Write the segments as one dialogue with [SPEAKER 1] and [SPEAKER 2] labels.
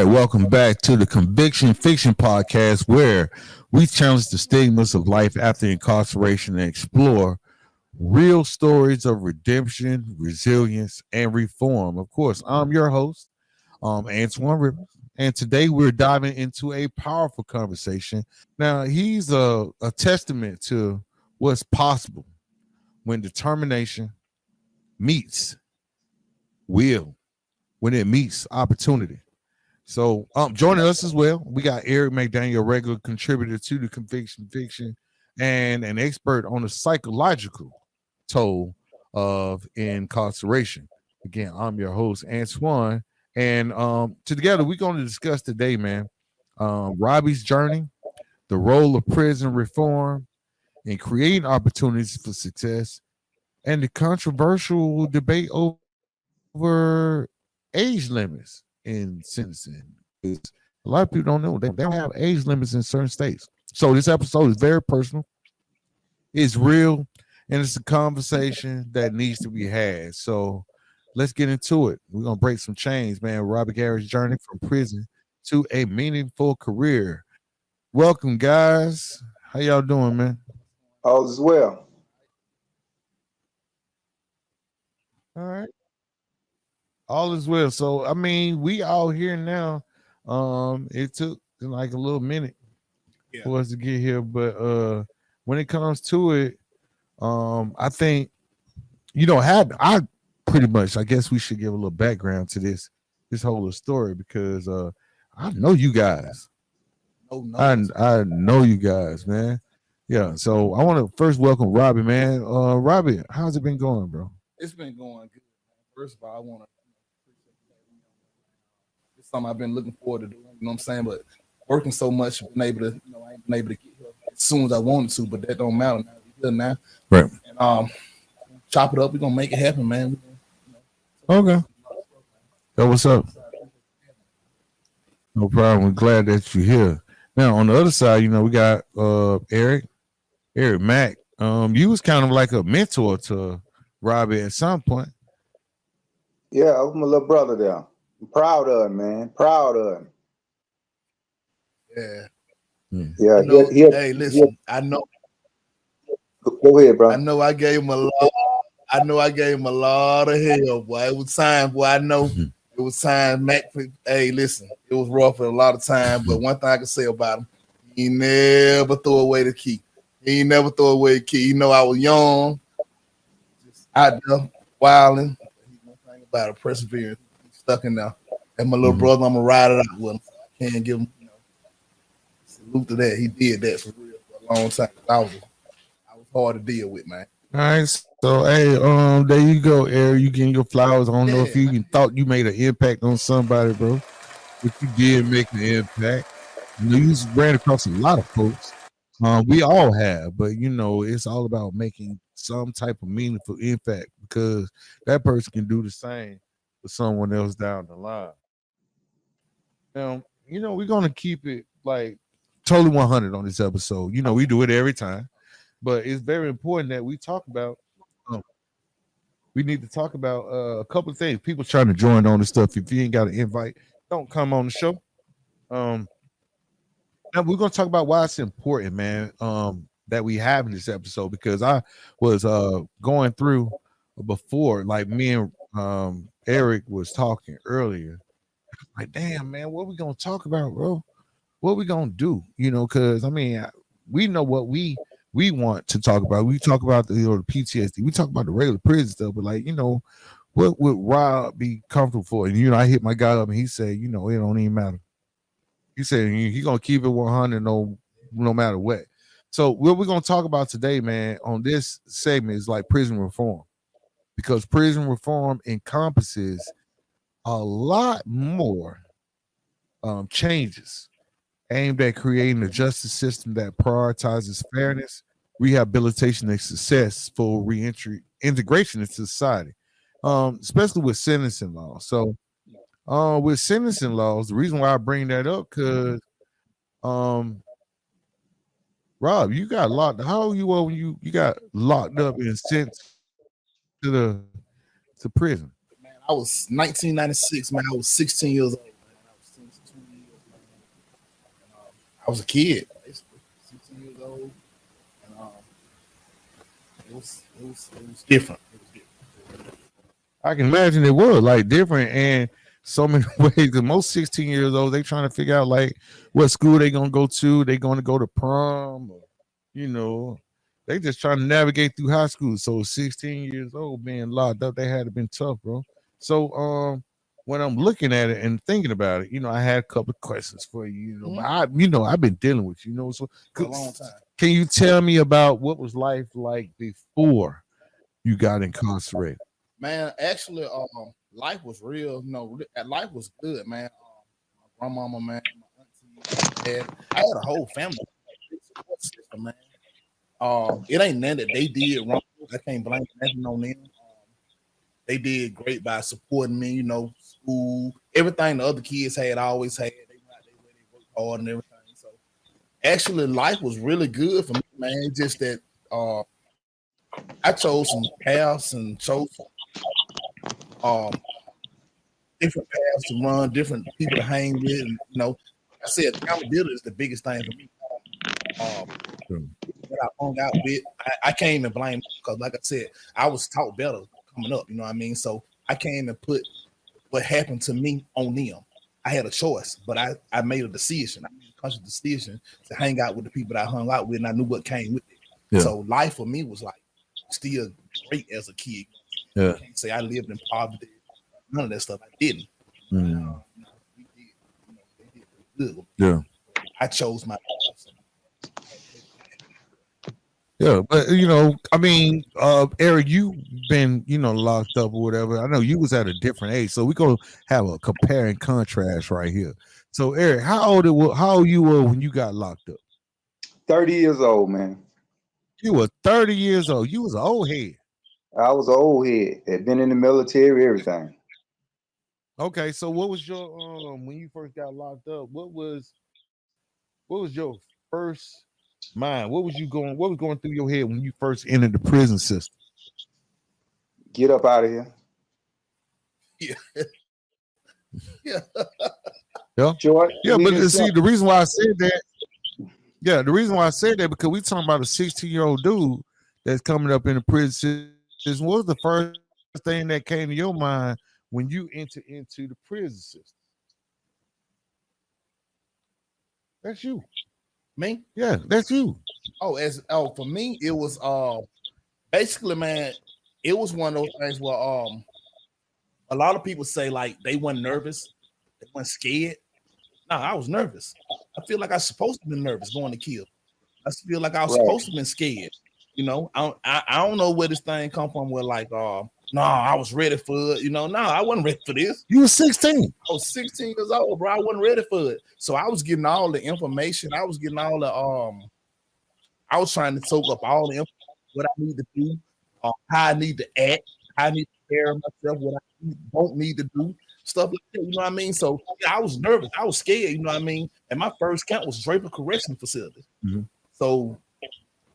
[SPEAKER 1] right, welcome back to the Conviction Fiction Podcast, where we challenge the stigmas of life after incarceration and explore real stories of redemption, resilience, and reform. Of course, I'm your host, Antoine Rivers, and today we're diving into a powerful conversation. Now, he's a testament to what's possible when determination meets will, when it meets opportunity. So joining us as well, we got Eric McDaniel, regular contributor to the Conviction Fiction and an expert on the psychological toll of incarceration. Again, I'm your host, Antoine. And together we're going to discuss today, man, Robbie's journey, the role of prison reform in creating opportunities for success, and the controversial debate over age limits in sentencing. A lot of people don't know they don't have age limits in certain states. So this episode is very personal. It's real, and it's a conversation that needs to be had. So let's get into it. We're gonna break some chains, man. Robbie Garrett's journey from prison to a meaningful career. Welcome, guys. How y'all doing, man?
[SPEAKER 2] All is well.
[SPEAKER 1] All right. All is well. So I mean, we all here now. It took like a little minute for us to get here, but when it comes to it, I think I pretty much, I guess we should give a little background to this whole story because I know you guys. I know you guys, man. Yeah. So I want to first welcome Robbie, man. Robbie, how's it been going, bro?
[SPEAKER 3] It's been going good. First of all, I want to it's something I've been looking forward to doing. You know what I'm saying? But working so much, been able to, I ain't been able to get here as soon as I wanted to. But that don't matter now. We're here now,
[SPEAKER 1] right?
[SPEAKER 3] And chop it up. We're gonna make it happen, man.
[SPEAKER 1] Okay. So what's up? No problem. We're glad that you're here. Now on the other side, we got Eric Mack. You was kind of like a mentor to Robbie at some point.
[SPEAKER 2] Yeah, I was my little brother there. I'm proud of him, man. Proud of him.
[SPEAKER 3] Yeah.
[SPEAKER 2] Yeah.
[SPEAKER 3] Hey, listen. I know.
[SPEAKER 2] Go ahead, bro.
[SPEAKER 3] I know I gave him a lot. I know I gave him a lot of hell, boy. It was time, boy. I know it was time. Mac, hey, listen. It was rough for a lot of time, but one thing I can say about him, he never threw away the key. He never threw away the key. I was young, just out there wilding. One thing about it, perseverance. Stuck in there. And my little brother, I'm gonna ride it out with him. So I can't give him, salute to that. He did that for real for a long time. I was hard to deal with, man.
[SPEAKER 1] All right, so hey, there you go, Eric. You getting your flowers. I don't know if you even thought you made an impact on somebody, bro, but you did make an impact. You ran across a lot of folks. We all have, but it's all about making some type of meaningful impact because that person can do the same for someone else down the line. Now, we're gonna keep it like totally 100 on this episode. We do it every time, but it's very important that we talk about. We need to talk about a couple of things. People trying to join on this stuff. If you ain't got an invite, don't come on the show. Now we're gonna talk about why it's important, man. That we have in this episode because I was going through before, like me and Eric was talking earlier. Like, damn, man, what we gonna talk about, bro? What we gonna do? Because we know what we want to talk about. We talk about the PTSD. We talk about the regular prison stuff, but what would Rob be comfortable for? And I hit my guy up and he said, it don't even matter. He said he gonna keep it 100 no matter what. So what we're gonna talk about today, man, on this segment is like prison reform, because prison reform encompasses a lot more changes aimed at creating a justice system that prioritizes fairness, rehabilitation, and successful reentry integration into society, especially with sentencing laws. So with sentencing laws, the reason why I bring that up because Rob, you got locked. How old you were when you got locked up and sent to prison?
[SPEAKER 3] Man, I was 1996, man. I was 16 years old, man. I was I was a kid, basically, 16 years old, and it was different. It was different.
[SPEAKER 1] I can imagine it was like different and so many ways. Because most 16 years old, they trying to figure out like what school they gonna go to. They gonna go to prom, or, you know, they just trying to navigate through high school. So 16 years old being locked up, they had to been tough, bro. So when I'm looking at it and thinking about it, you know, I had a couple of questions for you. You know, but I've been dealing with you know, so
[SPEAKER 3] For a long time.
[SPEAKER 1] can you tell me about what was life like before you got incarcerated?
[SPEAKER 3] Man, actually, life was real. Life was good, man. My grandmama, man, my auntie, dad. I had a whole family support system, man. It ain't nothing that they did wrong. I can't blame nothing on them. They did great by supporting me, you know, school, everything the other kids had, always had. They went out their way, they worked hard and everything. So actually, life was really good for me, man. It's just that I chose some paths and chose different paths to run, different people to hang with. And, you know, I said accountability is the biggest thing for me. That I hung out with, I can't even blame them because, like I said, I was taught better coming up. You know what I mean? So I can't even put what happened to me on them. I had a choice, but I made a decision. I made a conscious decision to hang out with the people that I hung out with, and I knew what came with it. Yeah. So life for me was like still great as a kid. Yeah. I can't say I lived in poverty. None of that stuff. I didn't. We did. They did good. Yeah. I chose my path.
[SPEAKER 1] Yeah, but you know, I mean, Eric, you've been, you know, locked up or whatever. I know you was at a different age, so we're gonna have a compare and contrast right here. So, Eric, how old you were when you got locked up?
[SPEAKER 2] 30 years old, man.
[SPEAKER 1] You were 30 years old. You was an old head.
[SPEAKER 2] I was an old head. Had been in the military, everything.
[SPEAKER 1] Okay, so what was your when you first got locked up? What was your first mind? What was going through your head when you first entered the prison system?
[SPEAKER 2] Get up out of here.
[SPEAKER 3] Yeah. Yeah.
[SPEAKER 1] Yeah.
[SPEAKER 2] Short,
[SPEAKER 1] yeah, but see, the reason why I said that, because we talking about a 16-year-old dude that's coming up in the prison system. What was the first thing that came to your mind when you enter into the prison system? That's you.
[SPEAKER 3] Me?
[SPEAKER 1] Yeah, that's you.
[SPEAKER 3] For me, it was basically, man, it was one of those things where a lot of people say like they weren't nervous, they weren't scared. No, I was nervous. I feel like I was supposed to be nervous going to kill. I feel like I was supposed to be scared. You know, I don't know where this thing come from. Where like, no, I was ready for it. You know, no, I wasn't ready for this.
[SPEAKER 1] You were 16.
[SPEAKER 3] I was 16 years old, bro. I wasn't ready for it. So I was getting all the information. I was getting all the I was trying to soak up all the information, what I need to do, how I need to act, how I need to care of myself, what I don't need to do, stuff like that. You know what I mean? So yeah, I was nervous. I was scared. You know what I mean? And my first camp was Draper Correctional Facility. Mm-hmm. So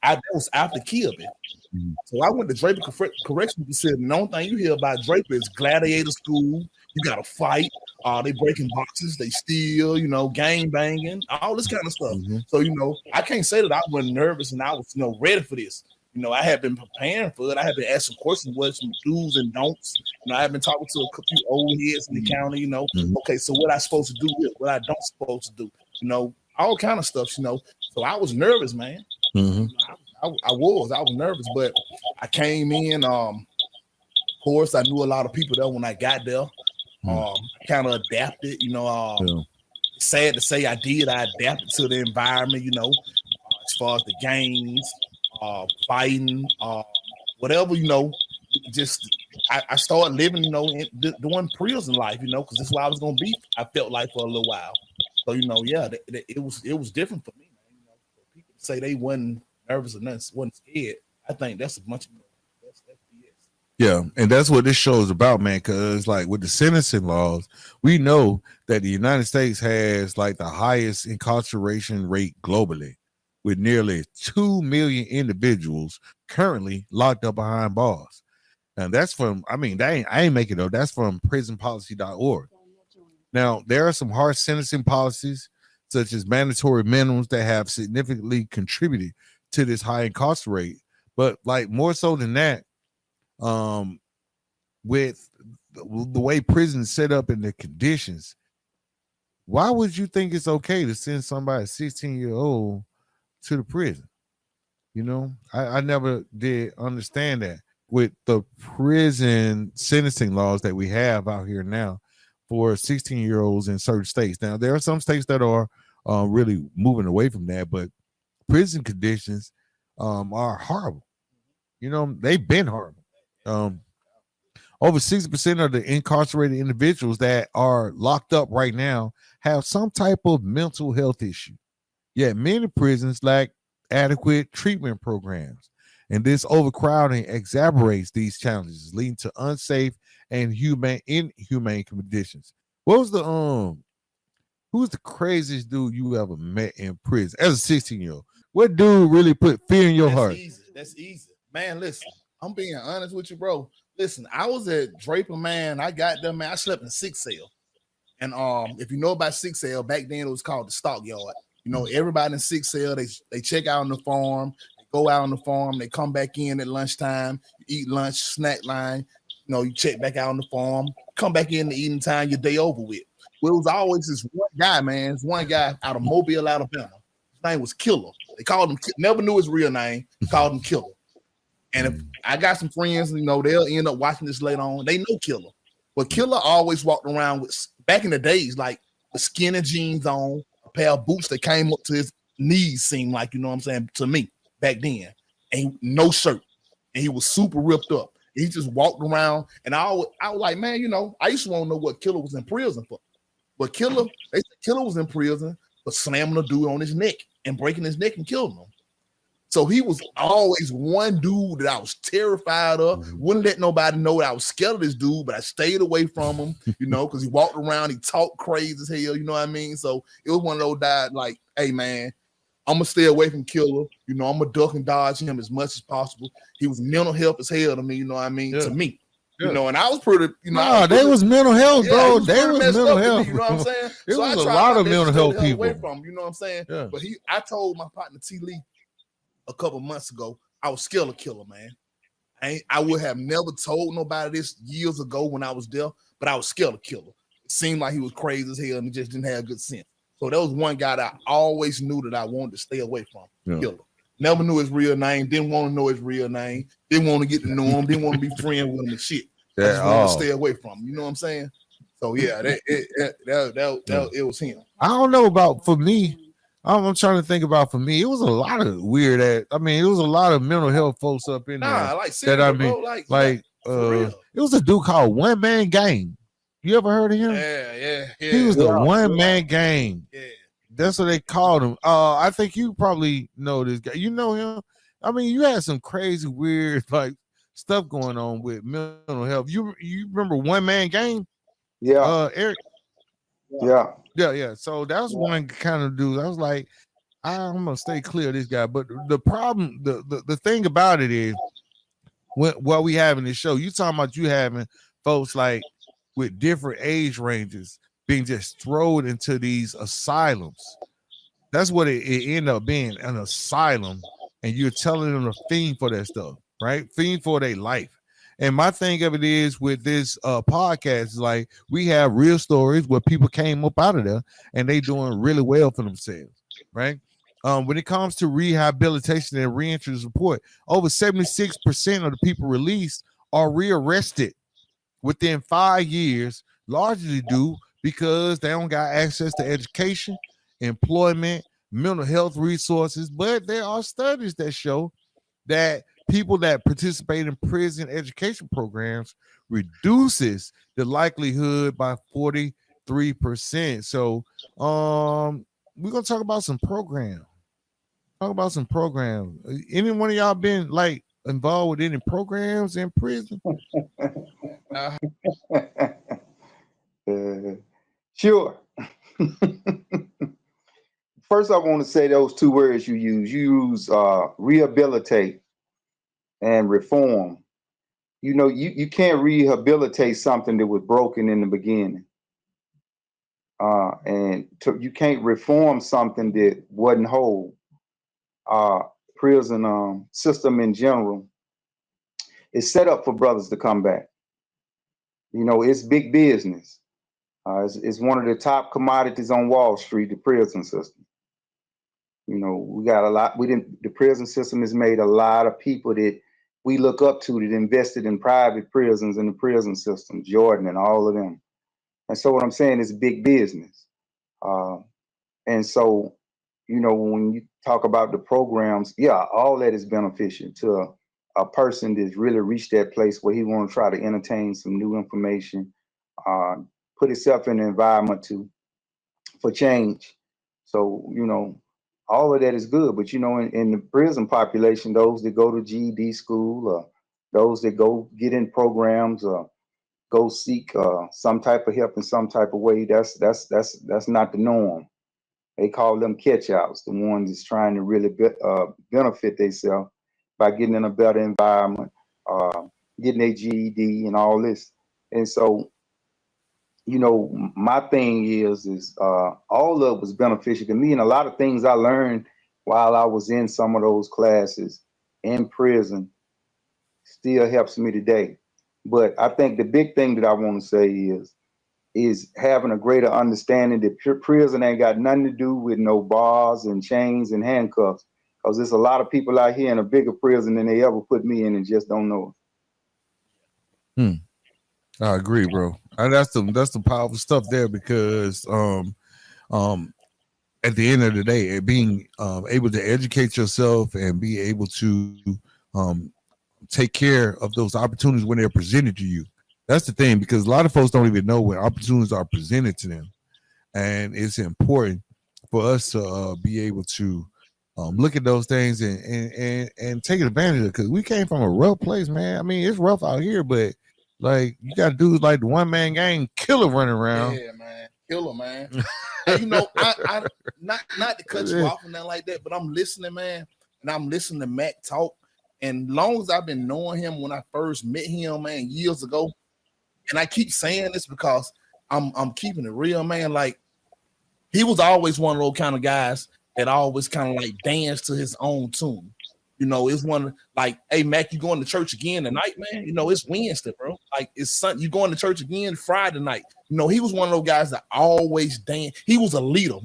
[SPEAKER 3] that was after Kilby. Mm-hmm. So I went to Draper Correctional Facility. And the only thing you hear about Draper is gladiator school. You got to fight. They breaking boxes. They steal, you know, gang banging, all this kind of stuff. Mm-hmm. So, you know, I can't say that I wasn't nervous and I was, you know, ready for this. You know, I had been preparing for it. I had been asking questions, what some do's and don'ts. You know, I had been talking to a few old heads in the county, you know, okay, so what I supposed to do with what I don't supposed to do, you know, all kind of stuff, you know. So I was nervous, man. Mm-hmm. I was nervous, but I came in. Of course, I knew a lot of people there when I got there. Kind of adapted, you know. Sad to say, I adapted to the environment, you know, as far as the gangs, fighting, whatever, you know. Just I started living, you know, doing prison life, you know, because this is where I was gonna be. I felt like for a little while. So, you know, yeah, it was different for me, man. You know, people say they wasn't nervous or nothing, wasn't scared. I think that's a bunch of that's BS.
[SPEAKER 1] Yeah, and that's what this show is about, man, because like with the sentencing laws, we know that the United States has like the highest incarceration rate globally, with nearly 2 million individuals currently locked up behind bars. And that's from, I ain't making it up. That's from prisonpolicy.org. Now, there are some harsh sentencing policies, such as mandatory minimums that have significantly contributed to this high incarceration rate. But like more so than that, with the way prisons set up and the conditions, why would you think it's okay to send somebody 16-year-old to the prison? You know, I never did understand that with the prison sentencing laws that we have out here now for 16-year-olds in certain states. Now, there are some states that are really moving away from that, but prison conditions are horrible. You know, they've been horrible. Over 60% of the incarcerated individuals that are locked up right now have some type of mental health issue. Yet many prisons lack adequate treatment programs, and this overcrowding exacerbates these challenges, leading to unsafe and inhumane conditions. What was the who's the craziest dude you ever met in prison as a 16-year-old? What dude really put fear in your heart?
[SPEAKER 3] That's easy. Man, listen, I'm being honest with you, bro. Listen, I was at Draper, man. I got there, man. I slept in 6 cell. And if you know about 6 cell, back then it was called the stockyard. You know, everybody in 6 cell, they check out on the farm, they go out on the farm, they come back in at lunchtime, you eat lunch, snack line, you know, you check back out on the farm, come back in the eating time, your day over with. Well, it was always this one guy, man. This one guy out of Mobile, Alabama. His name was Killer. They called him, never knew his real name, called him Killer. And if I got some friends, you know, they'll end up watching this later on. They know Killer. But Killer always walked around with, back in the days, like the skinny jeans on, a pair of boots that came up to his knees, seemed like, you know what I'm saying, to me back then. And no shirt. And he was super ripped up. He just walked around. And I was like, man, you know, I used to want to know what Killer was in prison for. But Killer, they said Killer was in prison for slamming a dude on his neck and breaking his neck and killing him. So he was always one dude that I was terrified of. Wouldn't let nobody know that I was scared of this dude, but I stayed away from him, you know, because he walked around, he talked crazy as hell, you know what I mean? So it was one of those guys like, hey, man, I'm going to stay away from Killer. You know, I'm going to duck and dodge him as much as possible. He was mental health as hell to me, you know what I mean? Yeah. To me. Yeah. You know, and I was pretty, you know.
[SPEAKER 1] They was mental health, bro. They was mental health.
[SPEAKER 3] Me, you know what I'm saying?
[SPEAKER 1] It was a lot of mental health people.
[SPEAKER 3] Away from him, you know what I'm saying? Yeah. But I told my partner T. Lee a couple months ago, I was scared of Killer, man. I would have never told nobody this years ago when I was there, but I was scared of Killer. It seemed like he was crazy as hell and he just didn't have good sense. So that was one guy that I always knew that I wanted to stay away from. Yeah. Killer. Never knew his real name, didn't want to know his real name, didn't want to get to know him, didn't want to be friends with him and shit. I just wanted to stay away from him. You know what I'm saying? So yeah, it was him.
[SPEAKER 1] I don't know about for me. I'm trying to think about for me. It was a lot of weird. It was a lot of mental health folks up in there.
[SPEAKER 3] Like seriously,
[SPEAKER 1] it was a dude called One Man Gang. You ever heard of him?
[SPEAKER 3] Yeah.
[SPEAKER 1] He was the One Man Gang. Yeah, that's what they called him. I think you probably know this guy. You know him. I mean, you had some crazy, weird like stuff going on with mental health. You remember One Man Gang?
[SPEAKER 2] Yeah.
[SPEAKER 1] Eric.
[SPEAKER 2] Yeah.
[SPEAKER 1] So that was one kind of dude. I was like, I'm gonna stay clear of this guy. But the problem, the thing about it is, what we have in this show, you talking about you having folks like with different age ranges being just thrown into these asylums. That's what it ended up being, an asylum, and you're telling them to fiend for that stuff, right? Fiend for their life. And my thing of it is with this podcast is like we have real stories where people came up out of there and they doing really well for themselves, right? When it comes to rehabilitation and reentry support, over 76% of the people released are rearrested within 5 years, largely due because they don't got access to education, employment, mental health resources. But there are studies that show that people that participate in prison education programs reduces the likelihood by 43%. So we're gonna talk about some programs. Any one of y'all been like involved with any programs in prison?
[SPEAKER 2] Sure. First, I want to say those two words you use. You use rehabilitate and reform. You know, you can't rehabilitate something that was broken in the beginning. You can't reform something that wasn't whole. Prison system in general is set up for brothers to come back. You know, it's big business. It's one of the top commodities on Wall Street, the prison system. You know, we got a lot. The prison system has made a lot of people that we look up to that invested in private prisons and the prison system, Jordan and all of them. And so what I'm saying is big business. And so, you know, when you talk about the programs, yeah, all that is beneficial to a person that's really reached that place where he want to try to entertain some new information, put himself in the environment for change. So, you know, all of that is good. But, you know, in the prison population, those that go to GED school, those that go get in programs, go seek some type of help in some type of way, that's not the norm. They call them catch-outs, the ones that's trying to really benefit themselves by getting in a better environment, getting a GED and all this. And so, you know, my thing is all of it was beneficial to me, and a lot of things I learned while I was in some of those classes in prison still helps me today. But I think the big thing that I want to say is having a greater understanding that prison ain't got nothing to do with no bars and chains and handcuffs. Because there's a lot of people out here in a bigger prison than they ever put me in and just don't know it.
[SPEAKER 1] I agree, bro. That's the powerful stuff there, because at the end of the day, being able to educate yourself and be able to take care of those opportunities when they're presented to you. That's the thing, because a lot of folks don't even know when opportunities are presented to them, and it's important for us to be able to look at those things and take advantage of it, because we came from a rough place, man. I mean, it's rough out here, but like you got dudes like the one man gang killer running around.
[SPEAKER 3] Yeah, man, killer, man. And, you know, I not to cut you off and nothing like that, but I'm listening, man, and I'm listening to Mac talk. And long as I've been knowing him when I first met him, man, years ago, and I keep saying this because I'm keeping it real, man. Like, he was always one of those kind of guys that always kind of like dance to his own tune. You know, it's one like, hey, Mac, you going to church again tonight, man? You know, it's Wednesday, bro. Like, it's Sunday. You going to church again Friday night? You know, he was one of those guys that always dance. He was a leader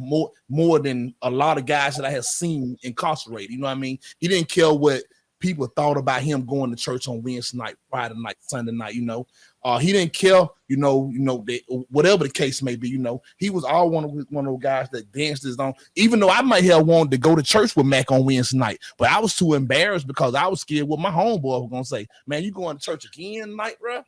[SPEAKER 3] more than a lot of guys that I have seen incarcerated. You know what I mean? He didn't care what people thought about him going to church on Wednesday night, Friday night, Sunday night. You know, he didn't care. You know, whatever the case may be. You know, he was all one of those guys that danced his own. Even though I might have wanted to go to church with Mac on Wednesday night, but I was too embarrassed because I was scared what my homeboy was gonna say. Man, you going to church again tonight, bro?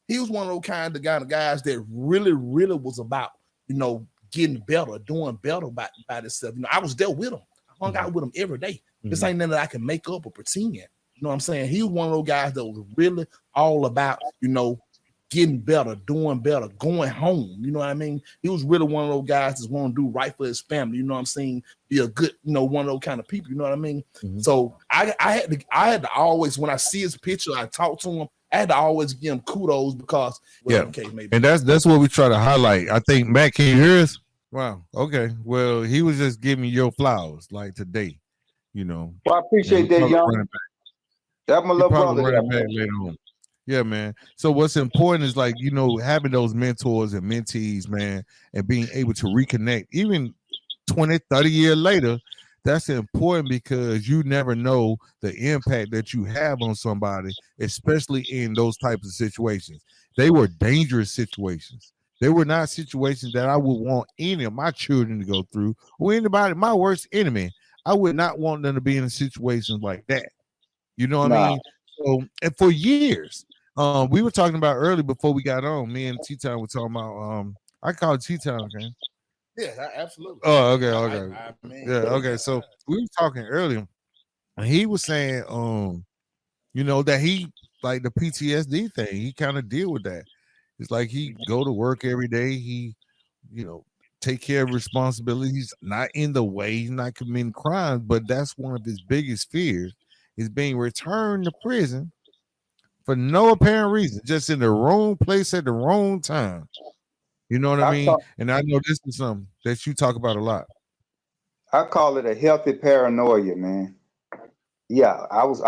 [SPEAKER 3] He was one of those kind of guys that really, really was about, you know, getting better, doing better by himself. You know, I was there with him. I hung out with him every day. This ain't nothing that I can make up or pretend. You know what I'm saying? He was one of those guys that was really all about, you know, getting better, doing better, going home. You know what I mean? He was really one of those guys that want to do right for his family. You know what I'm saying? Be a good, you know, one of those kind of people. You know what I mean? So I had to always, when I see his picture, I talk to him. I had to always give him kudos because,
[SPEAKER 1] and that's what we try to highlight. I think, Matt, can you hear us? Wow. Okay. Well, he was just giving you your flowers like today. You know,
[SPEAKER 2] well, I appreciate that, young. That's my little brother.
[SPEAKER 1] Later on. Yeah, man. So what's important is, like, you know, having those mentors and mentees, man, and being able to reconnect even 20, 30 years later. That's important because you never know the impact that you have on somebody, especially in those types of situations. They were dangerous situations. They were not situations that I would want any of my children to go through, or anybody, my worst enemy. I would not want them to be in situations like that. You know what I mean? So, and for years, we were talking about early before we got on. Me and T-Town were talking about. I call it T-Town, okay?
[SPEAKER 3] Yeah, absolutely.
[SPEAKER 1] Oh, okay. Okay. So we were talking earlier, and he was saying, you know, that he, like, the PTSD thing, he kind of deal with that. It's like he go to work every day. He, you know, take care of responsibilities, not in the way, he's not committing crimes, but that's one of his biggest fears, is being returned to prison for no apparent reason, just in the wrong place at the wrong time. You know what I mean?
[SPEAKER 2] call,
[SPEAKER 1] And I know this is something that you talk about a lot.
[SPEAKER 2] I call it a healthy paranoia, man. Yeah, I was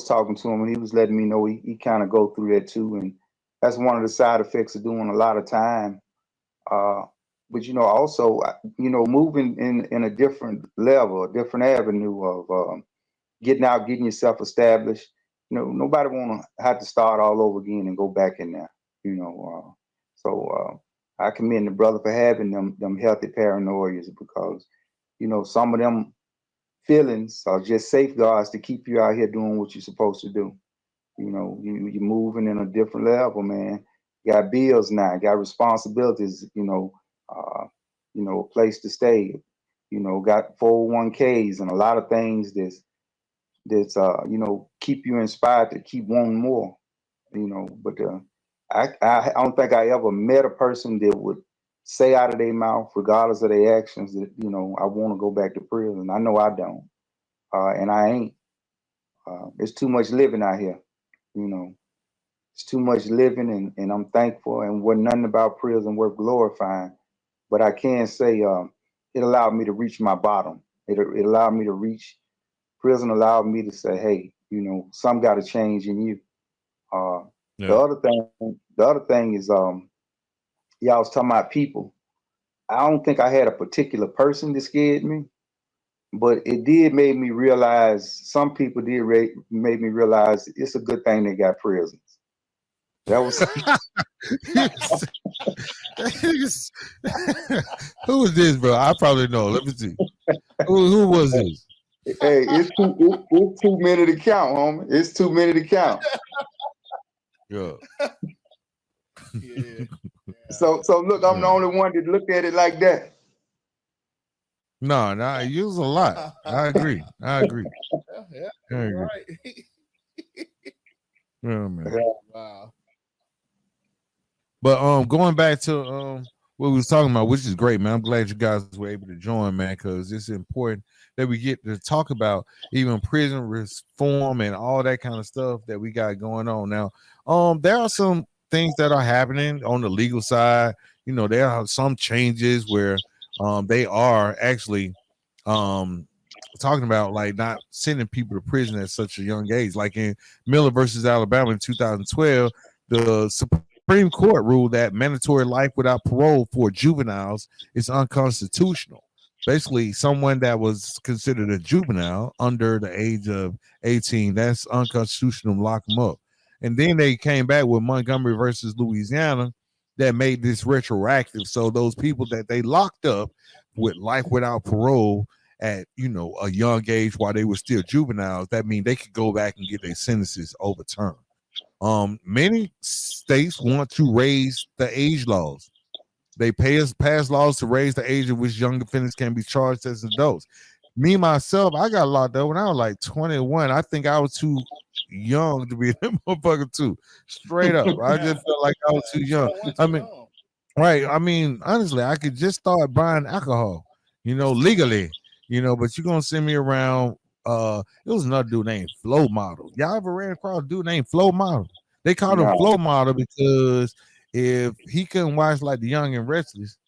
[SPEAKER 2] talking to him and he was letting me know he kind of go through that too, and that's one of the side effects of doing a lot of time. Uh, but also, moving in a different level, a different avenue of getting out, getting yourself established. Nobody want to have to start all over again and go back in there. So I commend the brother for having them healthy paranoias, because some of them feelings are just safeguards to keep you out here doing what you're supposed to do. You're moving in a different level, man. You got bills now, you got responsibilities, a place to stay, got 401ks and a lot of things that's keep you inspired to keep wanting more, but I don't think I ever met a person that would say out of their mouth, regardless of their actions, that I want to go back to prison. I know I don't, and I ain't. There's too much living out here, it's too much living, and I'm thankful, and wasn't nothing about prison worth glorifying. But I can say it allowed me to reach my bottom. It allowed me to reach. Prison allowed me to say, hey, some got to change in you.
[SPEAKER 1] Yeah.
[SPEAKER 2] The other thing is, I was talking about people. I don't think I had a particular person that scared me, but it did make me realize, some people did made me realize it's a good thing they got prisons. That was
[SPEAKER 1] Who is this, bro? I probably know. Let me see. Who was this?
[SPEAKER 2] Hey, it's too many to count, homie. It's too many to count.
[SPEAKER 1] Yeah.
[SPEAKER 3] Yeah.
[SPEAKER 2] So look, I'm the only one that looked at it like that.
[SPEAKER 1] No, you was a lot. I agree.
[SPEAKER 3] Yeah,
[SPEAKER 1] I agree.
[SPEAKER 3] right.
[SPEAKER 1] Yeah, man.
[SPEAKER 3] Wow.
[SPEAKER 1] But going back to what we was talking about, which is great, man. I'm glad you guys were able to join, man, because it's important that we get to talk about even prison reform and all that kind of stuff that we got going on now. There are some things that are happening on the legal side. There are some changes where they are actually talking about like not sending people to prison at such a young age. Like in Miller versus Alabama in 2012, the Supreme Court ruled that mandatory life without parole for juveniles is unconstitutional. Basically, someone that was considered a juvenile under the age of 18, that's unconstitutional to lock them up. And then they came back with Montgomery versus Louisiana that made this retroactive. So those people that they locked up with life without parole at a young age while they were still juveniles, that means they could go back and get their sentences overturned. Many states want to raise the age laws. They pass laws to raise the age at which young defendants can be charged as adults. Me myself, I got locked up when I was like 21. I think I was too young to be a motherfucker too. Straight up, I just felt like I was too young. I mean, right? I mean, honestly, I could just start buying alcohol, legally, But you're gonna send me around. It was another dude named Flow Model. Y'all ever ran across a dude named Flow Model? They called him Flow Model because if he couldn't watch like The Young and Restless,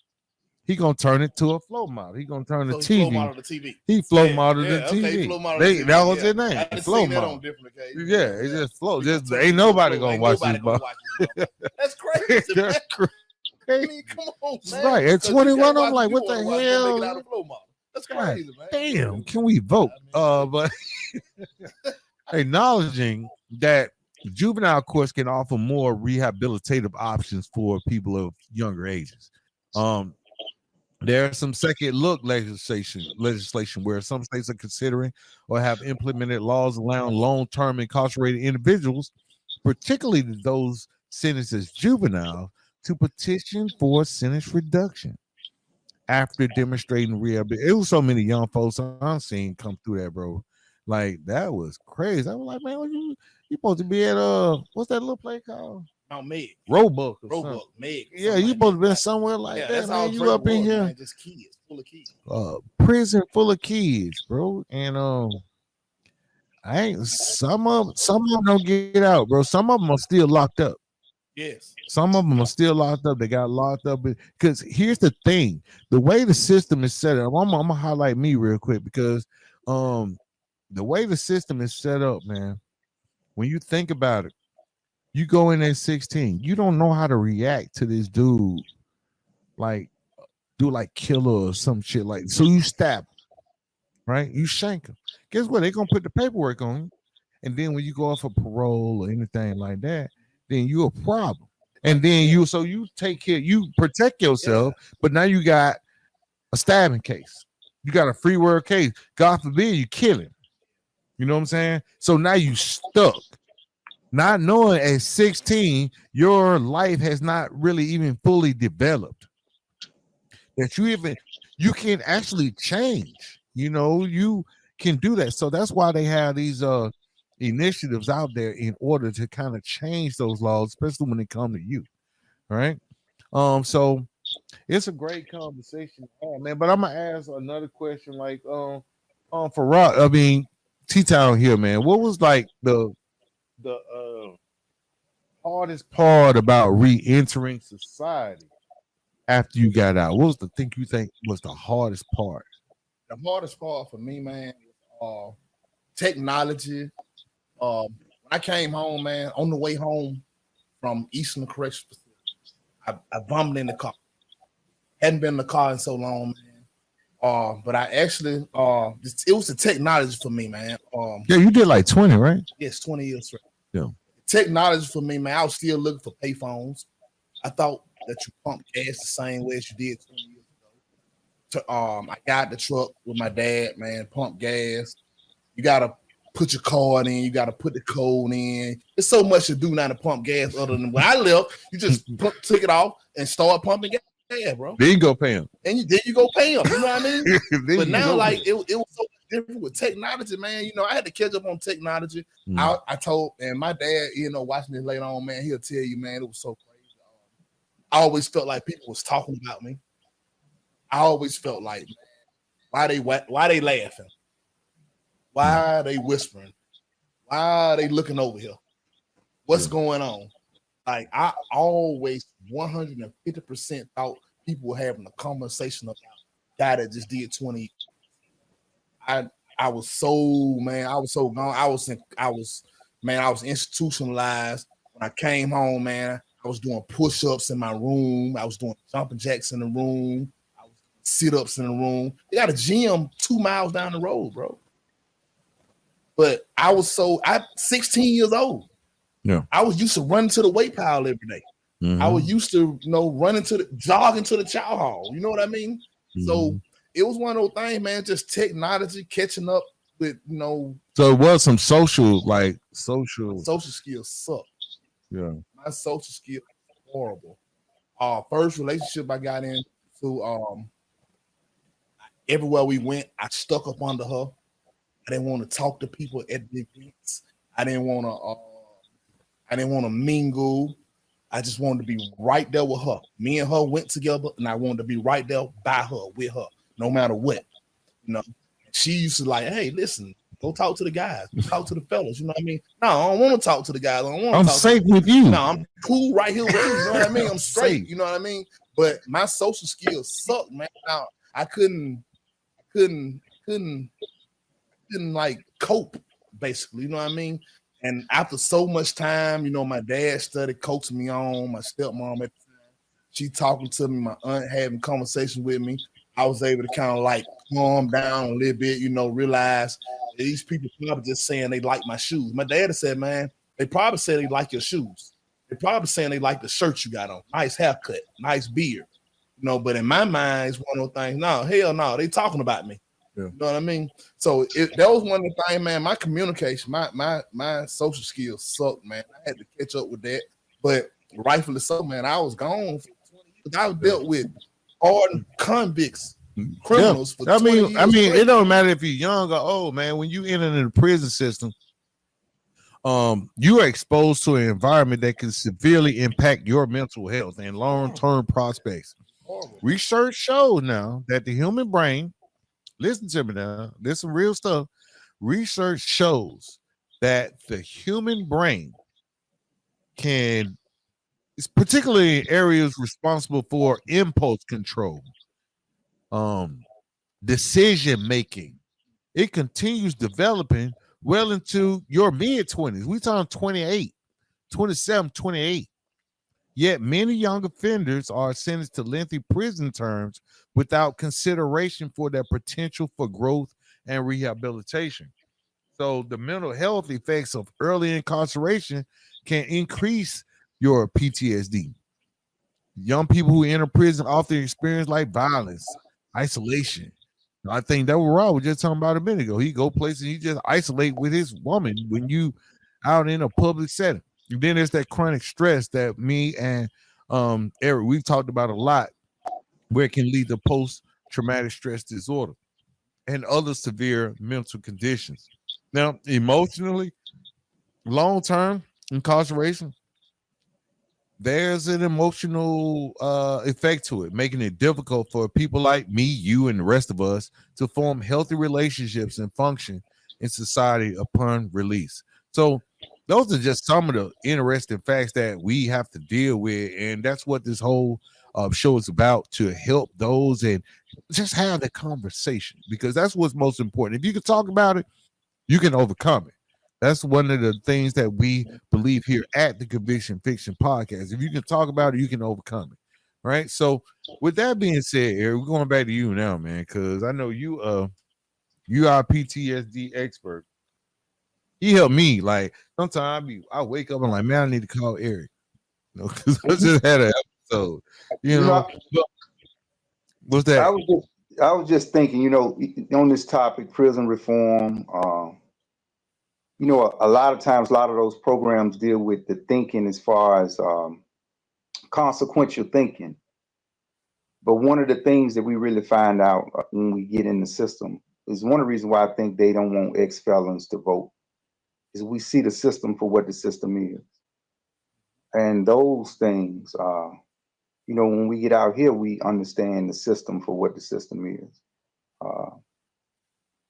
[SPEAKER 1] he gonna turn it to a flow model. He gonna turn the TV.
[SPEAKER 3] Flow model to TV.
[SPEAKER 1] He flow model the TV.
[SPEAKER 3] Okay, flow model TV.
[SPEAKER 1] That was his name.
[SPEAKER 3] I
[SPEAKER 1] Flow
[SPEAKER 3] seen that
[SPEAKER 1] model.
[SPEAKER 3] on different occasions.
[SPEAKER 1] Yeah, it's just flow. Just ain't nobody gonna watch this.
[SPEAKER 3] That's crazy.
[SPEAKER 1] That's crazy.
[SPEAKER 3] I mean, come on, man.
[SPEAKER 1] Right at 21, I'm like, what the hell?
[SPEAKER 3] That's crazy, man.
[SPEAKER 1] Damn, can we vote? But acknowledging that juvenile courts can offer more rehabilitative options for people of younger ages. There's some second look legislation where some states are considering or have implemented laws allowing long-term incarcerated individuals, particularly those sentenced as juvenile, to petition for sentence reduction after demonstrating rehabilitation. It was so many young folks I've seen come through that, bro. Like, that was crazy. I was like, man, you supposed to be at what's that little place called?
[SPEAKER 3] Meg.
[SPEAKER 1] Roebuck.
[SPEAKER 3] Meg.
[SPEAKER 1] Yeah, you supposed to be somewhere like that.
[SPEAKER 3] That's
[SPEAKER 1] man.
[SPEAKER 3] all
[SPEAKER 1] you up in here.
[SPEAKER 3] Man, just kids, full of kids.
[SPEAKER 1] Prison full of kids, bro. And some of them don't get out, bro. Some of them are still locked up.
[SPEAKER 3] Yes.
[SPEAKER 1] Some of them are still locked up. They got locked up because here's the thing: the way the system is set up. I'm gonna highlight me real quick because the way the system is set up, man. When you think about it, you go in at 16. You don't know how to react to this dude, like do like killer or some shit like. So you stab him, right? You shank him. Guess what? They're gonna put the paperwork on you, and then when you go off for parole or anything like that, then you're a problem. And then you take care, you protect yourself, but now you got a stabbing case. You got a free word case. God forbid you kill him. You know what I'm saying? So now you stuck. Not knowing at 16, your life has not really even fully developed. That you can actually change. You know, you can do that. So that's why they have these initiatives out there in order to kind of change those laws, especially when they come to you. Right. So it's a great conversation, man. But I'm gonna ask another question, like, for Rob, I mean, T-Town here, man. What was like the hardest part about re-entering society after you got out? What was the thing you think was the hardest part?
[SPEAKER 3] The hardest part for me, man, technology. When I came home, man, on the way home from Eastern Correctional Facility, I vomited in the car. Hadn't been in the car in so long, man. But I actually, it was the technology for me, man.
[SPEAKER 1] Yeah, you did like 20, right?
[SPEAKER 3] Yes, 20 years straight.
[SPEAKER 1] Yeah.
[SPEAKER 3] Technology for me, man. I was still looking for payphones. I thought that you pump gas the same way as you did 20 years ago. I got the truck with my dad, man. Pump gas. You gotta put your card in. You gotta put the code in. There's so much to do now to pump gas. Other than when I left, you just took it off and start pumping gas. Yeah, bro.
[SPEAKER 1] Then you go pay him.
[SPEAKER 3] And then you go pay him. You know what I mean? But now, like, it was so different with technology, man. You know, I had to catch up on technology. I told, and my dad, you know, watching this later on, man, he'll tell you, man, it was so crazy. I always felt like people was talking about me. I always felt like, man, why they laughing? Why are they whispering? Why are they looking over here? What's going on? Like, I always 150% thought people were having a conversation about a guy that just did 20. I was so gone. I was institutionalized. When I came home, man, I was doing push-ups in my room. I was doing jumping jacks in the room. I was doing sit-ups in the room. They got a gym 2 miles down the road, bro. But I'm 16 years old.
[SPEAKER 1] Yeah,
[SPEAKER 3] I was used to running to the weight pile every day. Mm-hmm. I was used to, jogging to the chow hall. You know what I mean? Mm-hmm. So it was one of those things, man. Just technology catching up with,
[SPEAKER 1] So it was some social
[SPEAKER 3] skills suck.
[SPEAKER 1] Yeah,
[SPEAKER 3] my social skills horrible. First relationship I got into, everywhere we went, I stuck up under her. I didn't want to talk to people at the events. I didn't want to mingle. I just wanted to be right there with her. Me and her went together, and I wanted to be right there by her, with her, no matter what. She used to like, hey, listen, go talk to the guys, go talk to the fellas. You know what I mean? No, I don't want to talk to the guys.
[SPEAKER 1] I'm safe with you.
[SPEAKER 3] No, I'm cool right here with you. You know what I mean? I'm straight. You know what I mean? But my social skills suck, man. Now, I couldn't like cope, basically. You know what I mean? And after so much time, my dad started coaching me on, my stepmom at the time, she talking to me, my aunt having conversation with me. I was able to kind of like calm down a little bit, realize these people probably just saying they like my shoes. My dad said, man, they probably said they like your shoes. They probably saying they like the shirt you got on. Nice haircut, nice beard. But in my mind, it's one of those things, no, hell no, they talking about me. Yeah. You know what I mean? So that was one of the things, man. My communication, my social skills sucked, man. I had to catch up with that. But rightfully so, man. I was gone for 20 years. I was dealt with hardened convicts, criminals for 20 years.
[SPEAKER 1] I mean, it don't matter if you're young or old, man. When you enter in the prison system, you are exposed to an environment that can severely impact your mental health and long-term prospects. Research shows now that the human brain, listen to me now, this is real stuff. Research shows that the human brain can it's particularly in areas responsible for impulse control, decision making. It continues developing well into your mid 20s. We talking 28, 27, 28. Yet many young offenders are sentenced to lengthy prison terms without consideration for their potential for growth and rehabilitation. So the mental health effects of early incarceration can increase your PTSD. Young people who enter prison often experience like violence, isolation. I think that what Rob was just talking about a minute ago. He go places, he just isolate with his woman when you out in a public setting. And then there's that chronic stress that me and Eric we've talked about a lot, where it can lead to post-traumatic stress disorder and other severe mental conditions. Now, emotionally, long-term incarceration, there's an emotional effect to it, making it difficult for people like me, you, and the rest of us to form healthy relationships and function in society upon release. So those are just some of the interesting facts that we have to deal with, and that's what this whole show is about, to help those and just have the conversation, because that's what's most important. If you can talk about it, you can overcome it. That's one of the things that we believe here at the Conviction Fiction Podcast. If you can talk about it, you can overcome it. Right. So with that being said, Eric, we're going back to you now, man, because I know you are a PTSD expert. He helped me. Like sometimes I wake up and like, man, I need to call Eric. Because I just had an episode. But what's that?
[SPEAKER 2] I was just thinking, on this topic, prison reform. A lot of times, a lot of those programs deal with the thinking as far as consequential thinking. But one of the things that we really find out when we get in the system is one of the reasons why I think they don't want ex-felons to vote, is we see the system for what the system is. And those things, when we get out here, we understand the system for what the system is.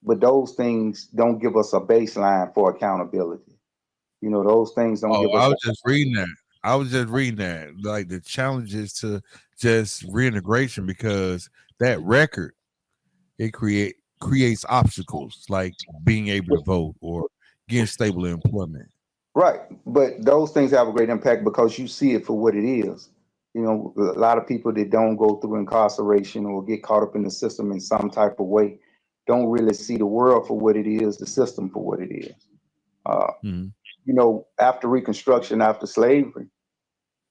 [SPEAKER 2] But those things don't give us a baseline for accountability. Those things don't give us.
[SPEAKER 1] I was just reading that. Like the challenges to just reintegration, because that record, it creates obstacles like being able to vote or getting stable employment.
[SPEAKER 2] Right. But those things have a great impact because you see it for what it is. A lot of people that don't go through incarceration or get caught up in the system in some type of way don't really see the world for what it is, the system for what it is. After Reconstruction, after slavery,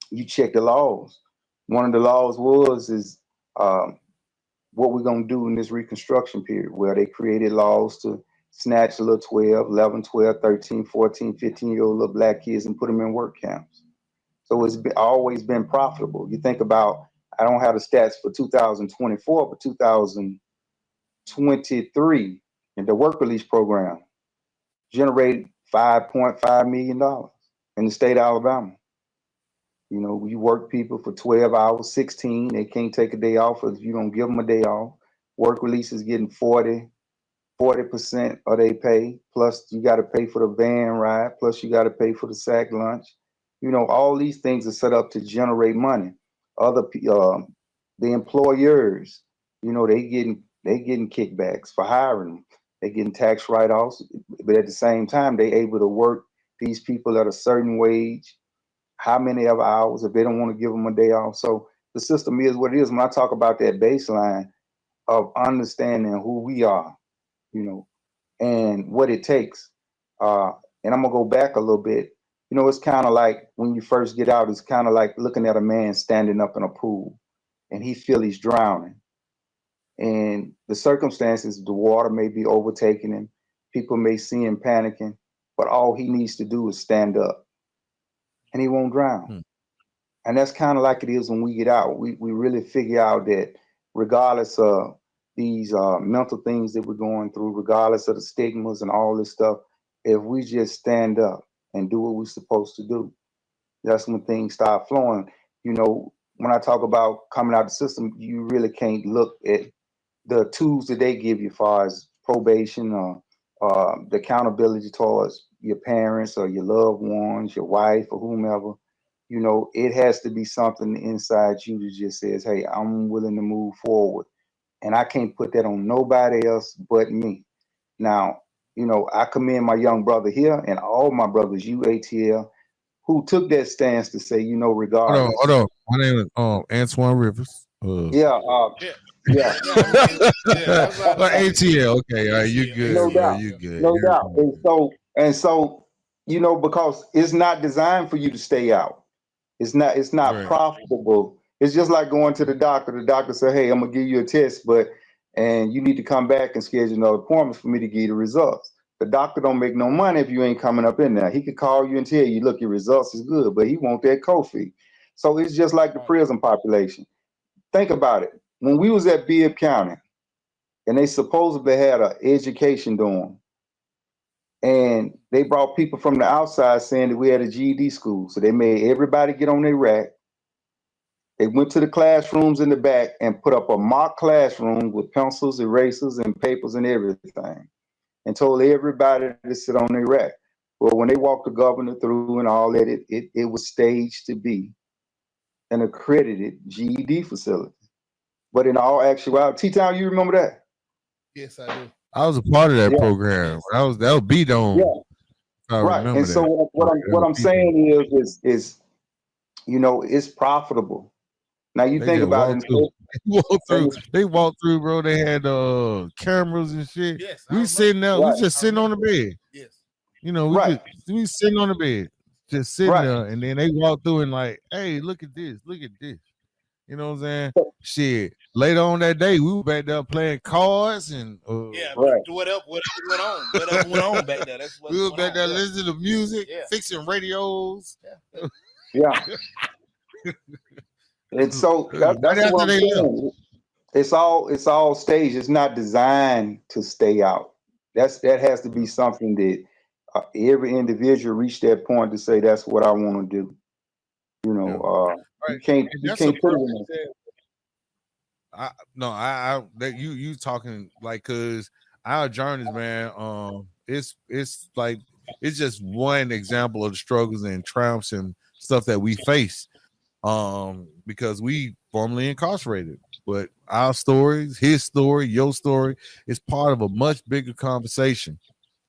[SPEAKER 2] you check the laws. One of the laws is what we're going to do in this Reconstruction period, where they created laws to snatch little 12, 11, 12, 13, 14, 15-year-old little black kids and put them in work camps. So it's always been profitable. You think about, I don't have the stats for 2024, but 2023, and the work release program generated $5.5 million in the state of Alabama. You work people for 12 hours, 16, they can't take a day off if you don't give them a day off. Work release is getting 40% of their pay, plus you got to pay for the van ride, plus you got to pay for the sack lunch. All these things are set up to generate money. The employers, they getting kickbacks for hiring them. They getting tax write-offs, but at the same time, they able to work these people at a certain wage, how many of hours, if they don't want to give them a day off. So the system is what it is. When I talk about that baseline of understanding who we are, and what it takes. And I'm gonna go back a little bit. It's kind of like when you first get out, it's kind of like looking at a man standing up in a pool and he feel he's drowning. And the circumstances, the water may be overtaking him. People may see him panicking, but all he needs to do is stand up and he won't drown. And that's kind of like it is when we get out. We really figure out that regardless of these mental things that we're going through, regardless of the stigmas and all this stuff, if we just stand up and do what we're supposed to do, that's when things start flowing. When I talk about coming out of the system, you really can't look at the tools that they give you as far as probation or the accountability towards your parents or your loved ones, your wife or whomever. you know, it has to be something inside you that just says, hey, I'm willing to move forward. And I can't put that on nobody else but me. Now, you know, I commend my young brother here and all my brothers, UATL, who took that stance to say, you know, regardless.
[SPEAKER 1] Hold on. My name is Antoine Rivers.
[SPEAKER 2] Yeah, yeah,
[SPEAKER 1] ATL. Okay, all right, you good,
[SPEAKER 2] no
[SPEAKER 1] bro.
[SPEAKER 2] doubt,
[SPEAKER 1] You good.
[SPEAKER 2] no doubt. And so, you know, because it's not designed for you to stay out. It's not
[SPEAKER 1] Right.
[SPEAKER 2] profitable. It's just like going to the doctor. The doctor said, hey, I'm gonna give you a test, and you need to come back and schedule another appointment for me to give you the results. The doctor don't make no money if you ain't coming up in there. He could call you and tell you, look, your results is good, but he want that co-fee. So it's just like the prison population. Think about it. When we was at Bibb County, and they supposedly had an education dorm, and they brought people from the outside saying that we had a GED school. So they made everybody get on their rack. They went to the classrooms in the back and put up a mock classroom with pencils, erasers, and papers and everything, and told everybody to sit on their rack. Well, when they walked the governor through and all that, it was staged to be an accredited GED facility. But in all actuality, T-Town, you remember that?
[SPEAKER 3] Yes, I do.
[SPEAKER 1] I was a part of that program. That was B-Dome.
[SPEAKER 2] Yeah. Right. And so what I'm saying is, you know, it's profitable. Now you think about it.
[SPEAKER 1] They walked through, bro. They had cameras and shit.
[SPEAKER 3] Yes,
[SPEAKER 1] we sitting there.
[SPEAKER 2] Right.
[SPEAKER 1] We just sitting on the bed.
[SPEAKER 3] Yes.
[SPEAKER 1] You know, we sitting on the bed, just sitting there, and then they walk through and like, hey, look at this, look at this. You know what I'm saying? Shit. Later on that day, we were back there playing cards and
[SPEAKER 3] whatever went on back there. That's what
[SPEAKER 1] we were back there listening to music, fixing radios.
[SPEAKER 2] Yeah. And so that's what I'm saying. It's all staged. It's not designed to stay out. That has to be something that every individual reach that point to say that's what I want to do. You know, you can't put it in
[SPEAKER 1] that you talking like, cause our journeys, man, it's like it's just one example of the struggles and triumphs and stuff that we face, because we formerly incarcerated, but our stories, his story, your story, is part of a much bigger conversation,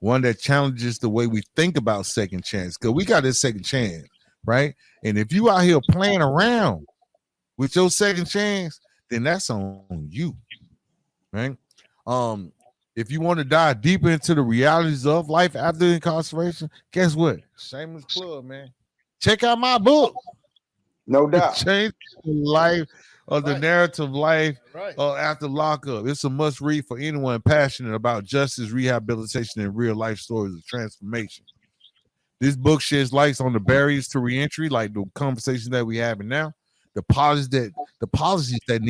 [SPEAKER 1] one that challenges the way we think about second chance, because we got this second chance, right? And if you out here playing around with your second chance, then that's on you, right? If you want to dive deeper into the realities of life after incarceration, guess what? Shameless plug, man. Check out my book.
[SPEAKER 2] No doubt.
[SPEAKER 1] Change the life of the narrative life after lockup. It's a must read for anyone passionate about justice, rehabilitation, and real life stories of transformation. This book sheds light on the barriers to reentry, like the conversation that we having now, the policies that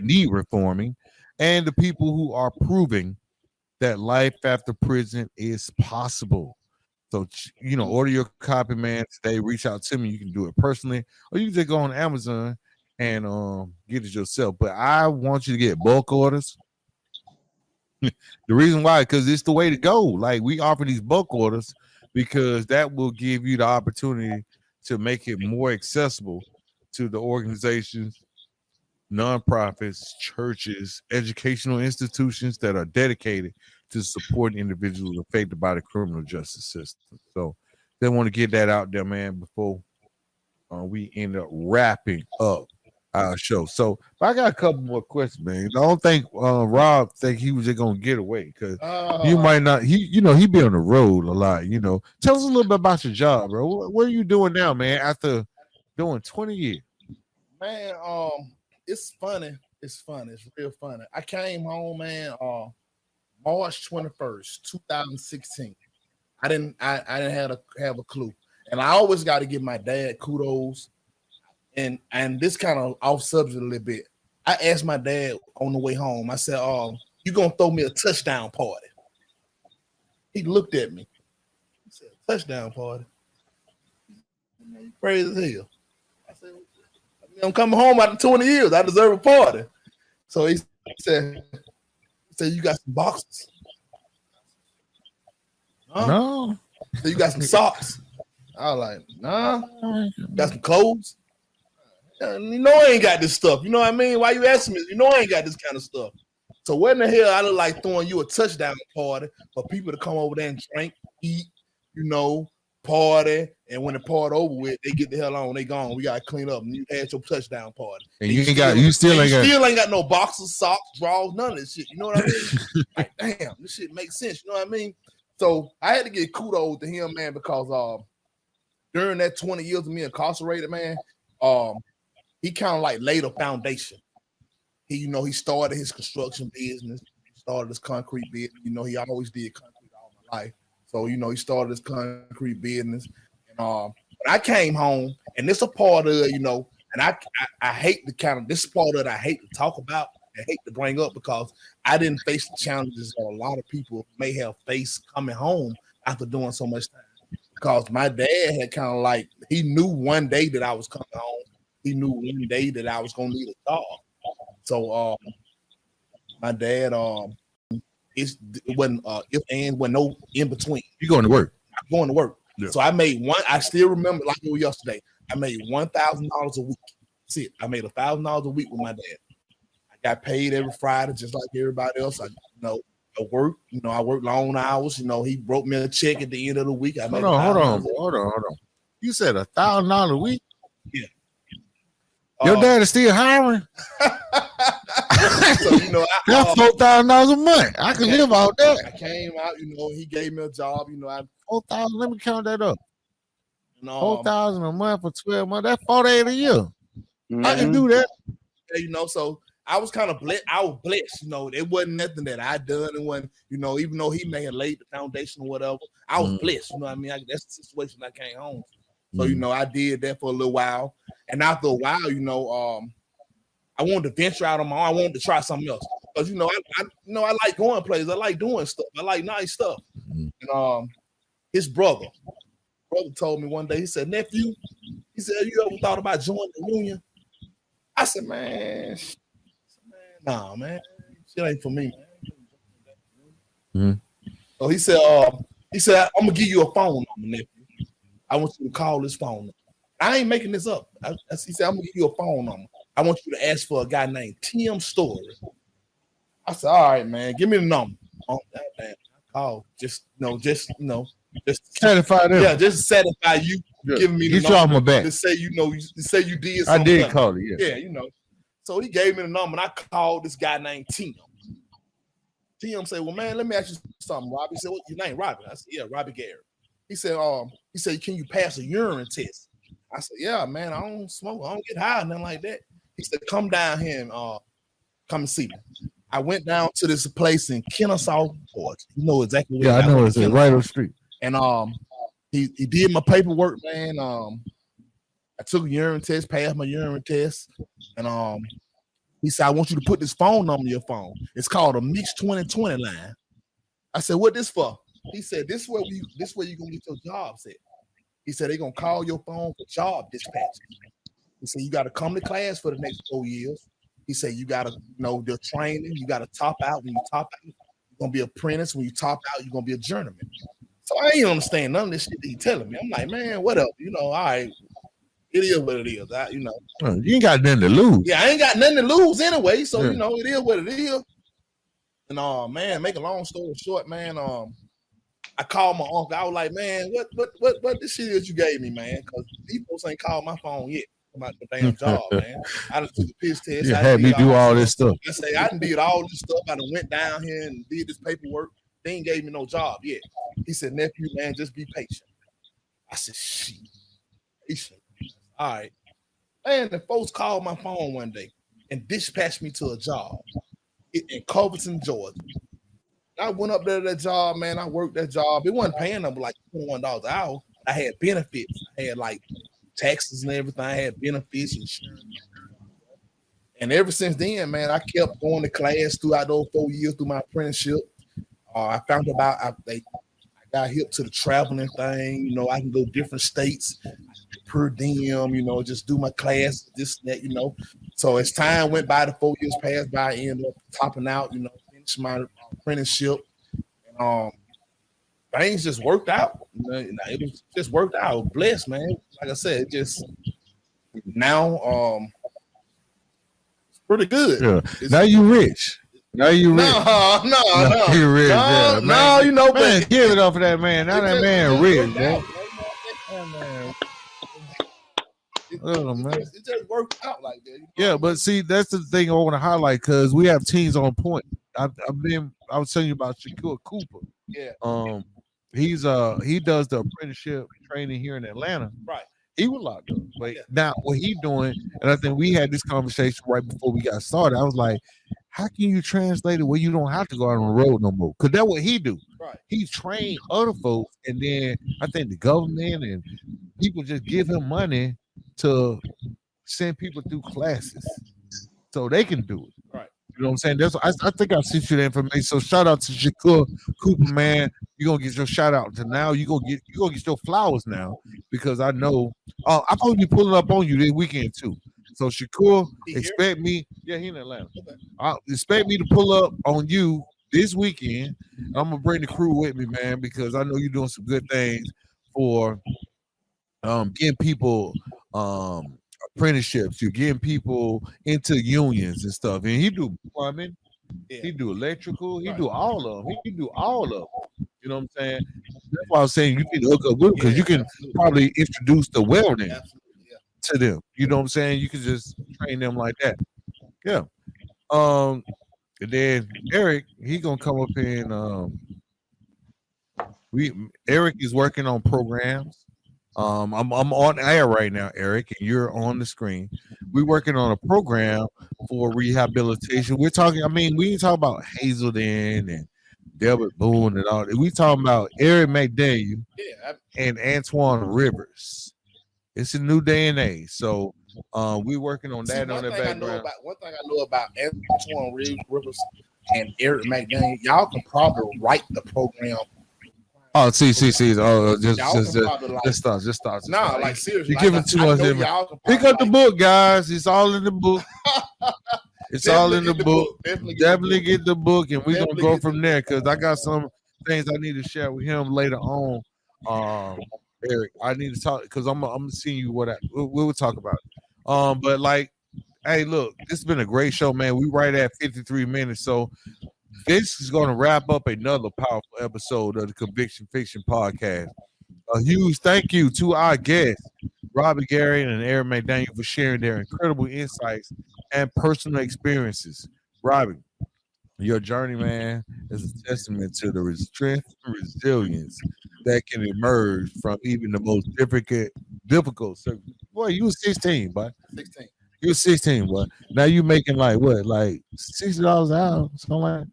[SPEAKER 1] need reforming, and the people who are proving that life after prison is possible. So, you know, order your copy, man, today. Reach out to me. You can do it personally, or you can just go on Amazon and get it yourself. But I want you to get bulk orders. The reason why, because it's the way to go. Like, we offer these bulk orders because that will give you the opportunity to make it more accessible to the organizations, nonprofits, churches, educational institutions that are dedicated to supporting individuals affected by the criminal justice system. So they want to get that out there, man, before we end up wrapping up our show. So I got a couple more questions, man. I don't think Rob think he was just gonna get away, because you might not. He be on the road a lot. You know, tell us a little bit about your job, bro. What are you doing now, man? After doing 20 years,
[SPEAKER 3] man. It's funny. It's real funny. I came home, man, March 21st, 2016. I didn't have a clue. And I always got to give my dad kudos. And this kind of off subject a little bit. I asked my dad on the way home, I said, you gonna throw me a touchdown party? He looked at me. He said, touchdown party? You crazy as hell. I said, I'm coming home after 20 years. I deserve a party. So he said, you got some boxes? Huh?
[SPEAKER 1] No.
[SPEAKER 3] So you got some socks? I was like, nah, got some clothes. You know I ain't got this stuff. You know what I mean? Why you asking me? You know I ain't got this kind of stuff. So what in the hell I look like throwing you a touchdown party for people to come over there and drink, eat, you know, party, and when the party over with, they get the hell on, they gone. We gotta clean up. And you had your touchdown party.
[SPEAKER 1] And you still ain't got
[SPEAKER 3] no boxers, socks, drawers, none of this shit. You know what I mean? Like, damn, this shit makes sense. You know what I mean? So I had to get kudos to him, man, because during that 20 years of me incarcerated, man, he kind of like laid a foundation. He started his construction business, started his concrete business. You know, he always did concrete all my life. So, you know, he started his concrete business. And when I came home, and this a part of, you know, and I hate this part of it I hate to talk about, I hate to bring up, because I didn't face the challenges that a lot of people may have faced coming home after doing so much time. Because my dad had kind of like, he knew one day that I was coming home. He knew one day that I was going to need a job. So my dad, it wasn't if and when no in between.
[SPEAKER 1] You going to work?
[SPEAKER 3] I'm going to work.
[SPEAKER 1] Yeah.
[SPEAKER 3] So I made one. I still remember like it was yesterday. I made $1,000 a week. That's it. I made $1,000 a week with my dad. I got paid every Friday, just like everybody else. I work. You know, I work long hours. You know, he wrote me a check at the end of the week.
[SPEAKER 1] Hold on. You said $1,000 a week?
[SPEAKER 3] Yeah.
[SPEAKER 1] Your dad is still hiring?
[SPEAKER 3] So, you know,
[SPEAKER 1] that's $4,000 a month. I can live out that.
[SPEAKER 3] I came out, you know, he gave me a job, you know,
[SPEAKER 1] $4,000, let me count that up.
[SPEAKER 3] $4,000
[SPEAKER 1] $4,000 a month for 12 months. That's $48 a year. Mm-hmm. I can do that.
[SPEAKER 3] You know, so I was kind of blessed. I was blessed, you know. It wasn't nothing that I done. It wasn't, you know, even though he may have laid the foundation or whatever, I was blessed. You know what I mean? That's the situation I came home. So, you know, I did that for a little while. And after a while, you know, I wanted to venture out on my own. I wanted to try something else. Because, you know, I like going places. I like doing stuff. I like nice stuff. And his brother told me one day, he said, nephew, he said, you ever thought about joining the union? I said, man, nah, man. Shit ain't for me, man. So he said, I'm going to give you a phone number, nephew. I want you to call this phone number. I ain't making this up. He said, I'm going to give you a phone number. I want you to ask for a guy named Tim Story. I said, all right, man, give me the number. Oh, damn. I called. Just
[SPEAKER 1] satisfy them.
[SPEAKER 3] Yeah, just satisfy you. Yeah. Giving me the
[SPEAKER 1] number. You off my back.
[SPEAKER 3] To say, you know, you did something.
[SPEAKER 1] I did call it, yeah.
[SPEAKER 3] Yeah, you know. So he gave me the number, and I called this guy named Tim. Tim said, well, man, let me ask you something, Robbie. He said, what's your name, Robbie? I said, yeah, Robbie Garrett. He said, can you pass a urine test? I said, yeah, man, I don't smoke. I don't get high, nothing like that. He said, come down here and come and see me. I went down to this place in Kennesaw, Georgia. You know exactly where.
[SPEAKER 1] Yeah, I know it's right on the street.
[SPEAKER 3] And he did my paperwork, man. I took a urine test, passed my urine test, and he said, I want you to put this phone number on your phone. It's called a Mix 2020 line. I said, what this for? He said, this where you're gonna get your jobs at. He said, they're gonna call your phone for job dispatch. He said, you gotta come to class for the next 4 years. He said, you gotta know the training, you gotta top out. When you top out, you're gonna be an apprentice. When you top out, you're gonna be a journeyman. So I ain't understand none of this shit that he telling me. I'm like, man, what up? You know, all right, it is what it is.
[SPEAKER 1] You ain't got nothing to lose.
[SPEAKER 3] Yeah, I ain't got nothing to lose anyway. So you know, it is what it is. And man, make a long story short, man, I called my uncle. I was like, man, what this shit is you gave me, man? Because these folks ain't called my phone yet about the damn job, man. I done took a piss test.
[SPEAKER 1] You had me do all this stuff.
[SPEAKER 3] I say I done did all this stuff. I done went down here and did this paperwork. They ain't gave me no job yet. He said, nephew, man, just be patient. I said, shit, patient. All right. Man, the folks called my phone one day and dispatched me to a job in Culverton, Georgia. I went up there to that job, man. I worked that job. It wasn't paying them like $21 an hour. I had benefits. I had like taxes and everything. I had benefits, insurance. And ever since then, man, I kept going to class throughout those 4 years through my apprenticeship. I found about I got hip to the traveling thing. You know, I can go different states per diem, you know, just do my class, this, that, you know. So as time went by, the 4 years passed by, I ended up topping out, you know, finish my apprenticeship. And things just worked out. It was just worked out. Blessed, man. Like I said, it just now it's pretty good.
[SPEAKER 1] Yeah. Now you rich. Now you rich.
[SPEAKER 3] No,
[SPEAKER 1] you rich.
[SPEAKER 3] No, you know,
[SPEAKER 1] man,
[SPEAKER 3] but
[SPEAKER 1] give it up for that man. Now that man rich, man.
[SPEAKER 3] It just worked out like that.
[SPEAKER 1] Yeah, but see, that's the thing I want to highlight because we have teams on point. I was telling you about Shakur Cooper.
[SPEAKER 3] Yeah.
[SPEAKER 1] He does the apprenticeship training here in Atlanta.
[SPEAKER 3] Right.
[SPEAKER 1] He was locked up. But now what he doing, and I think we had this conversation right before we got started. I was like, how can you translate it where you don't have to go out on the road no more? Because that's what he do.
[SPEAKER 3] Right.
[SPEAKER 1] He trained other folks, and then I think the government and people just give him money to send people through classes so they can do it.
[SPEAKER 3] Right.
[SPEAKER 1] You know what I'm saying? That's I think I sent you the information. So shout out to Shakur Cooper, man. You're gonna get your shout out to now. You're gonna get your flowers now because I know I'm gonna be pulling up on you this weekend too. So Shakur, expect me. Yeah, he in Atlanta. Okay. Expect me to pull up on you this weekend. I'm gonna bring the crew with me, man, because I know you're doing some good things for getting people apprenticeships. You're getting people into unions and stuff. And he do plumbing, he do electrical, he do all of them. He do all of them. You know what I'm saying? That's why I was saying you can hook up with them because you can probably introduce the welding to them. You know what I'm saying? You can just train them like that. Yeah. And then Eric, he gonna come up and Eric is working on programs. I'm on air right now, Eric, and you're on the screen. We're working on a program for rehabilitation. We're talking, we ain't talking about Hazelden and Delbert Boone and all that. We talking about Eric McDaniel and Antoine Rivers. It's a new day and age. So we're working on that on the background.
[SPEAKER 3] One thing I know about Antoine Rivers and Eric McDaniel, y'all can probably write the program.
[SPEAKER 1] Oh, see. Oh, just start.
[SPEAKER 3] Nah, like seriously.
[SPEAKER 1] You're giving too much. Pick up the book, guys. It's all in the book. It's all in the book. Definitely get the book, and we're gonna go from there because I got some things I need to share with him later on. Eric, I need to talk because I'm gonna see you we'll talk about it. But like, hey, look, this has been a great show, man. We right at 53 minutes, so. This is going to wrap up another powerful episode of the Conviction Fiction Podcast. A huge thank you to our guests, Robbie, Garrett, and Eric McDaniel, for sharing their incredible insights and personal experiences. Robbie, your journey, man, is a testament to the strength and resilience that can emerge from even the most difficult circumstances. Boy, you were 16, bud.
[SPEAKER 3] 16.
[SPEAKER 1] You were 16, boy. Now you making like what, like $60 an hour, something like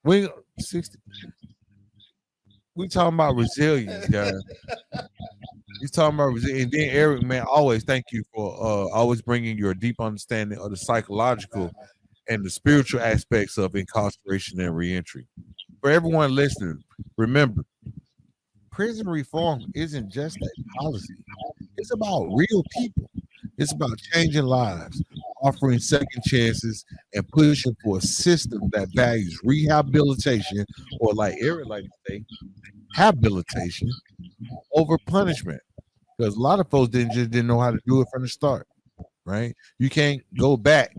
[SPEAKER 1] that. 60. We talking about resilience, guys. He's talking about resilience. And then Eric, man, always thank you for always bringing your deep understanding of the psychological and the spiritual aspects of incarceration and reentry. For everyone listening, remember, prison reform isn't just a policy. It's about real people. It's about changing lives, offering second chances, and pushing for a system that values rehabilitation, or like Eric like to say, habilitation, over punishment. Because a lot of folks didn't know how to do it from the start, right? You can't go back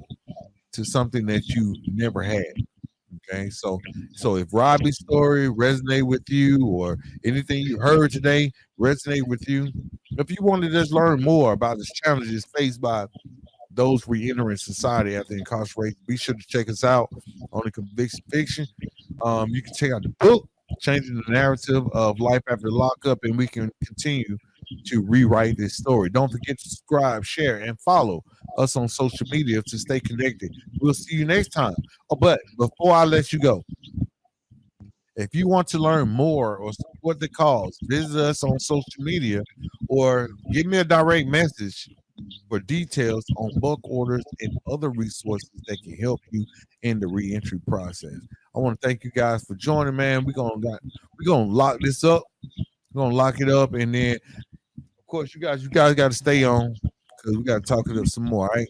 [SPEAKER 1] to something that you never had. Okay, so if Robbie's story resonate with you, or anything you heard today resonate with you, if you want to just learn more about the challenges faced by those re-entering society after incarceration, be sure to check us out on the Conviction Fiction. You can check out the book, Changing the Narrative of Life After Lockup, and we can continue to rewrite this story. Don't forget to subscribe, share, and follow us on social media to stay connected. We'll see you next time. Oh, but before I let you go, if you want to learn more or support the cause, visit us on social media or give me a direct message for details on bulk orders and other resources that can help you in the reentry process. I want to thank you guys for joining, man. We're gonna lock this up. We're gonna lock it up, and then of course you guys got to stay on because we got to talk it up some more. All right.